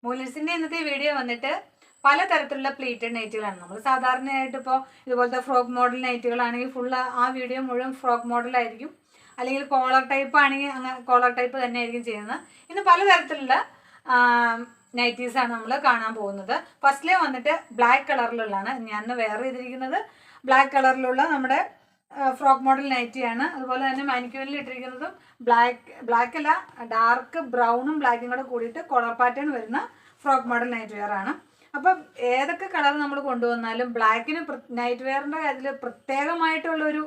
മൂലൻസിൻ്റെ ഇന്നത്തെ വീഡിയോ വന്നിട്ട് പലതരത്തിലുള്ള പ്ലീറ്റഡ് നൈറ്റുകളാണ്. നമ്മൾ സാധാരണയായിട്ട് ഇപ്പോൾ ഇതുപോലത്തെ ഫ്രോക്ക് മോഡൽ നൈറ്റുകളാണെങ്കിൽ ഫുള്ള് ആ വീഡിയോ മുഴുവൻ ഫ്രോക്ക് മോഡലായിരിക്കും, അല്ലെങ്കിൽ കോളർ ടൈപ്പ് ആണെങ്കിൽ അങ്ങനെ കോളർ ടൈപ്പ് തന്നെ ആയിരിക്കും ചെയ്യുന്നത്. ഇന്ന് പലതരത്തിലുള്ള നൈറ്റീസാണ് നമ്മൾ കാണാൻ പോകുന്നത്. ഫസ്റ്റിലെ വന്നിട്ട് ബ്ലാക്ക് കളറിലുള്ളതാണ്. ഞാൻ വേറെ ചെയ്തിരിക്കുന്നത് ബ്ലാക്ക് കളറിലുള്ള നമ്മുടെ ഫ്രോക്ക് മോഡൽ നൈറ്റിയാണ്. അതുപോലെ തന്നെ മാനിക്യൂറിൽ ഇട്ടിരിക്കുന്നതും ബ്ലാക്ക് അല്ല, ഡാർക്ക് ബ്രൗണും ബ്ലാക്കും കൂടെ കൂടിയിട്ട് കോളർ പാറ്റേൺ വരുന്ന ഫ്രോക്ക് മോഡൽ നൈറ്റ് വെയർ ആണ്. അപ്പം ഏതൊക്കെ കളർ നമ്മൾ കൊണ്ടുവന്നാലും ബ്ലാക്കിന് നൈറ്റ് വെയറിൻ്റെ കാര്യത്തിൽ പ്രത്യേകമായിട്ടുള്ളൊരു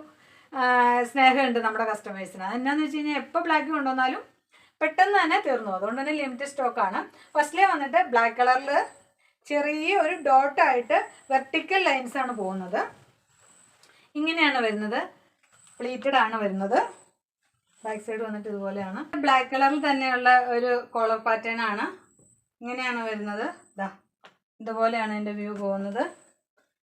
സ്നേഹമുണ്ട് നമ്മുടെ കസ്റ്റമേഴ്സിന്. അതെന്നാന്ന് വെച്ച് കഴിഞ്ഞാൽ എപ്പോൾ ബ്ലാക്ക് കൊണ്ടുവന്നാലും പെട്ടെന്ന് തന്നെ തീർന്നു. അതുകൊണ്ട് തന്നെ ലിമിറ്റഡ് സ്റ്റോക്കാണ്. ഫസ്റ്റിലെ വന്നിട്ട് ബ്ലാക്ക് കളറിൽ ചെറിയ ഒരു ഡോട്ടായിട്ട് വെർട്ടിക്കൽ ലൈൻസ് ആണ് പോകുന്നത്. ഇങ്ങനെയാണ് വരുന്നത്. പ്ലീറ്റഡ് ആണ് വരുന്നത്. ബാക്ക് സൈഡ് വന്നിട്ട് ഇതുപോലെയാണ്. ബ്ലാക്ക് കളറിൽ തന്നെയുള്ള ഒരു കോളർ പാറ്റേൺ ആണ്. ഇങ്ങനെയാണ് വരുന്നത്. ഇതുപോലെയാണ് എൻ്റെ വ്യൂ പോകുന്നത്.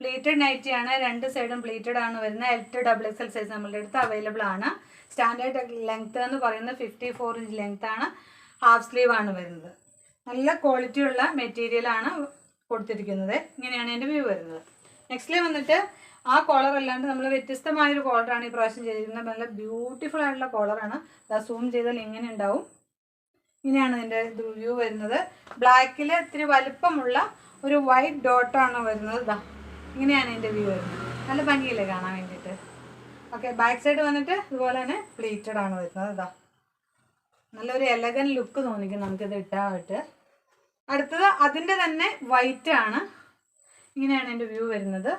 പ്ലീറ്റഡ് നൈറ്റിയാണ്. രണ്ട് സൈഡും പ്ലീറ്റഡ് ആണ് വരുന്നത്. L to XXL സൈസ് നമ്മളുടെ അടുത്ത് അവൈലബിൾ ആണ്. സ്റ്റാൻഡേർഡ് ലെങ്ത് എന്ന് പറയുന്നത് 54 ഇഞ്ച് ലെങ്ത് ആണ്. ഹാഫ് സ്ലീവ് ആണ് വരുന്നത്. നല്ല ക്വാളിറ്റി ഉള്ള മെറ്റീരിയൽ ആണ് കൊടുത്തിരിക്കുന്നത്. ഇങ്ങനെയാണ് എൻ്റെ വ്യൂ വരുന്നത്. നെക്സ്റ്റിൽ വന്നിട്ട് ആ കോളർ അല്ലാണ്ട് നമ്മൾ വ്യത്യസ്തമായൊരു കോളറാണ് ഈ പ്രാവശ്യം ചെയ്തിരിക്കുന്നത്. നല്ല ബ്യൂട്ടിഫുൾ ആയിട്ടുള്ള കോളറാണ്. സൂം ചെയ്താൽ ഇങ്ങനെ ഉണ്ടാവും. ഇങ്ങനെയാണ് ഇതിൻ്റെ വ്യൂ വരുന്നത്. ബ്ലാക്കിൽ ഇത്തിരി വലുപ്പമുള്ള ഒരു വൈറ്റ് ഡോട്ടാണ് വരുന്നത്. ഇങ്ങനെയാണ് ഇതിൻ്റെ വ്യൂ വരുന്നത്. നല്ല ഭംഗിയില്ലേ കാണാൻ വേണ്ടിയിട്ട്. ഓക്കെ, ബാക്ക് സൈഡ് വന്നിട്ട് ഇതുപോലെ തന്നെ പ്ലീറ്റഡ് ആണ് വരുന്നത്. നല്ലൊരു എലഗൻ ലുക്ക് തോന്നിക്കും നമുക്കിത് ഇട്ടായിട്ട്. അടുത്തത് അതിൻ്റെ തന്നെ വൈറ്റ് ആണ്. ഇങ്ങനെയാണ് എൻ്റെ വ്യൂ വരുന്നത്.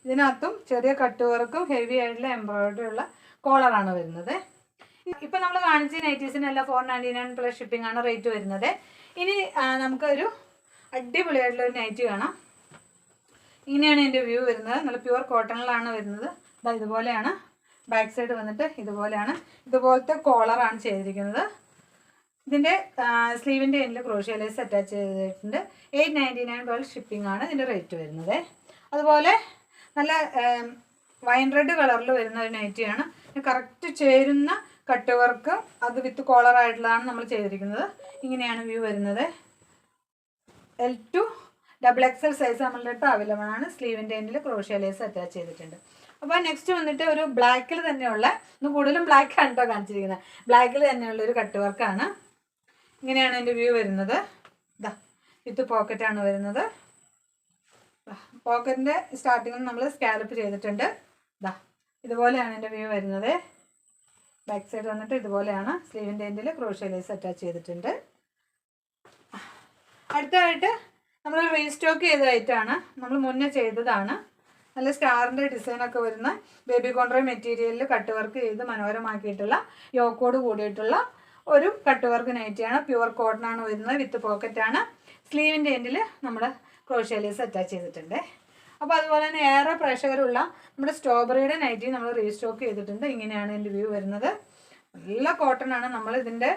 ഇതിനകത്തും ചെറിയ കട്ട് വർക്കും ഹെവി ആയിട്ടുള്ള എംബ്രോയിഡറി ഉള്ള കോളറാണ് വരുന്നത്. ഇപ്പം നമ്മൾ കാണിച്ച നൈറ്റീസിനെല്ലാം 499 പ്ലസ് ഷിപ്പിംഗ് ആണ് റേറ്റ് വരുന്നത്. ഇനി നമുക്കൊരു അടിപൊളിയായിട്ടുള്ള ഒരു നൈറ്റ് കാണാം. ഇങ്ങനെയാണ് എൻ്റെ വ്യൂ വരുന്നത്. നല്ല പ്യുവർ കോട്ടണിലാണ് വരുന്നത്. ഇതുപോലെയാണ്. ബാക്ക് സൈഡ് വന്നിട്ട് ഇതുപോലെയാണ്. ഇതുപോലത്തെ കോളറാണ് ചെയ്തിരിക്കുന്നത്. ഇതിൻ്റെ സ്ലീവിൻ്റെ എൻഡിൽ ക്രോഷ്യ ലേസ് അറ്റാച്ച് ചെയ്തിട്ടുണ്ട്. 899 പ്ലസ് ഷിപ്പിംഗ് ആണ് ഇതിൻ്റെ റേറ്റ് വരുന്നത്. അതുപോലെ നല്ല വൈൻ റെഡ് കളറിൽ വരുന്ന ഒരു നൈറ്റിയാണ്. കറക്റ്റ് ചേരുന്ന കട്ട് വർക്ക് അത് വിത്ത് കോളർ ആയിട്ടുള്ളതാണ് നമ്മൾ ചെയ്തിരിക്കുന്നത്. ഇങ്ങനെയാണ് വ്യൂ വരുന്നത്. L to XXL സൈസ് നമ്മളുടെ അടുത്ത് അവൈലബിൾ ആണ്. സ്ലീവിൻ്റെ എൻഡിൽ ക്രോഷ്യ ലേസ് അറ്റാച്ച് ചെയ്തിട്ടുണ്ട്. അപ്പോൾ നെക്സ്റ്റ് വന്നിട്ട് ഒരു ബ്ലാക്കിൽ തന്നെയുള്ള, ഇന്ന് കൂടുതലും ബ്ലാക്ക് ആണ് കേട്ടോ കാണിച്ചിരിക്കുന്നത്, ബ്ലാക്കിൽ തന്നെയുള്ള ഒരു കട്ട് വർക്കാണ്. ഇങ്ങനെയാണ് എൻ്റെ വ്യൂ വരുന്നത്. വിത്ത് പോക്കറ്റാണ് വരുന്നത്. പോക്കറ്റിൻ്റെ സ്റ്റാർട്ടിങ്ങിൽ നമ്മൾ സ്കാലപ്പ് ചെയ്തിട്ടുണ്ട്. ഇതുപോലെയാണ് എൻ്റെ വ്യൂ വരുന്നത്. ബാക്ക് സൈഡ് വന്നിട്ട് ഇതുപോലെയാണ്. സ്ലീവിൻ്റെ എൻഡിൽ ക്രോഷ്യ ലേസ് അറ്റാച്ച് ചെയ്തിട്ടുണ്ട്. അടുത്തതായിട്ട് നമ്മൾ റീസ്റ്റോക്ക് ചെയ്തതായിട്ടാണ്, നമ്മൾ മുന്നേ ചെയ്തതാണ്. നല്ല സ്റ്റാറിൻ്റെ ഡിസൈനൊക്കെ വരുന്ന ബേബി കോൺട്രൈ മെറ്റീരിയലിൽ കട്ട് വർക്ക് ചെയ്ത് മനോഹരമാക്കിയിട്ടുള്ള യോക്കോട് കൂടിയിട്ടുള്ള ഒരു കട്ട് വർക്ക് നൈറ്റിയാണ്. പ്യുവർ കോട്ടൺ ആണ് വരുന്നത്. വിത്ത് പോക്കറ്റാണ്. സ്ലീവിൻ്റെ എൻഡിൽ നമ്മൾ ക്രോഷ്യ ലേസ് അറ്റാച്ച് ചെയ്തിട്ടുണ്ട്. അപ്പോൾ അതുപോലെ തന്നെ ഏറെ പ്രേക്ഷകരുള്ള നമ്മുടെ സ്ട്രോബെറിയുടെ നൈറ്റി നമ്മൾ റീസ്റ്റോക്ക് ചെയ്തിട്ടുണ്ട്. ഇങ്ങനെയാണ് എൻ്റെ വ്യൂ വരുന്നത്. നല്ല കോട്ടൺ ആണ്. നമ്മൾ ഇതിൻ്റെ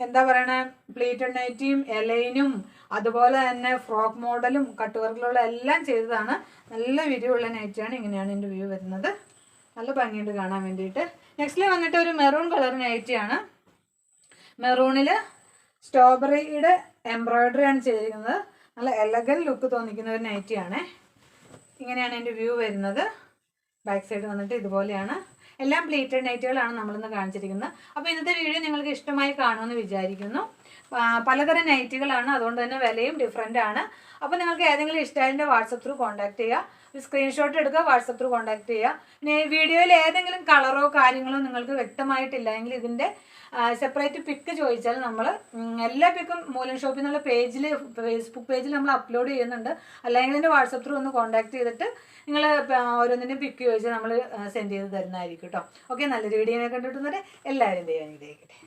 എന്താ പറയണ, പ്ലീറ്റഡ് നൈറ്റിയും എലൈനും അതുപോലെ തന്നെ ഫ്രോക്ക് മോഡലും കട്ട് വർക്കിലുള്ള എല്ലാം ചെയ്തതാണ്. നല്ല വിരിവുള്ള നൈറ്റിയാണ്. ഇങ്ങനെയാണ് എൻ്റെ വ്യൂ വരുന്നത്. നല്ല ഭംഗിയുണ്ട് കാണാൻ വേണ്ടിയിട്ട്. നെക്സ്റ്റിൽ വന്നിട്ട് ഒരു മെറൂൺ കളർ നൈറ്റിയാണ്. മെറൂണിൽ സ്ട്രോബെറിയുടെ എംബ്രോയിഡറി ആണ് ചെയ്തിരിക്കുന്നത്. നല്ല എലഗൻ ലുക്ക് തോന്നിക്കുന്ന ഒരു നൈറ്റിയാണ്. ഇങ്ങനെയാണ് എൻ്റെ വ്യൂ വരുന്നത്. ബാക്ക് സൈഡ് വന്നിട്ട് ഇതുപോലെയാണ്. എല്ലാം പ്ലീറ്റഡ് നൈറ്റുകളാണ് നമ്മളിന്ന് കാണിച്ചിരിക്കുന്നത്. അപ്പോൾ ഇന്നത്തെ വീഡിയോ നിങ്ങൾക്ക് ഇഷ്ടമായി കാണുമെന്ന് വിചാരിക്കുന്നു. പലതരം നൈറ്റുകളാണ്, അതുകൊണ്ട് തന്നെ വിലയും ഡിഫറെൻ്റ് ആണ്. അപ്പോൾ നിങ്ങൾക്ക് ഏതെങ്കിലും ഇഷ്ടമായതിൻ്റെ വാട്സപ്പ് ത്രൂ കോൺടാക്ട് ചെയ്യുക. ഒരു സ്ക്രീൻഷോട്ട് എടുക്കുക, വാട്സപ്പ് ത്രൂ കോൺടാക്ട് ചെയ്യുക. പിന്നെ വീഡിയോയിൽ ഏതെങ്കിലും കളറോ കാര്യങ്ങളോ നിങ്ങൾക്ക് വ്യക്തമായിട്ടില്ല എങ്കിൽ ഇതിൻ്റെ സെപ്പറേറ്റ് പിക്ക് ചോദിച്ചാൽ നമ്മൾ എല്ലാ പിക്കും മൂലൻ ഷോപ്പിൽ നിന്നുള്ള പേജിൽ, ഫേസ്ബുക്ക് പേജിൽ നമ്മൾ അപ്ലോഡ് ചെയ്യുന്നുണ്ട്. അല്ലെങ്കിൽ എൻ്റെ വാട്സപ്പ് ത്രൂ ഒന്ന് കോൺടാക്ട് ചെയ്തിട്ട് നിങ്ങൾ ഓരോന്നിൻ്റെയും പിക്ക് ചോദിച്ചാൽ നമ്മൾ സെൻഡ് ചെയ്ത് തരുന്നതായിരിക്കും കേട്ടോ. ഓക്കെ, നല്ലൊരു വീഡിയോ കണ്ടിട്ടുന്നവരെ എല്ലാവരും ദൈവം അനുഗ്രഹിക്കട്ടെ.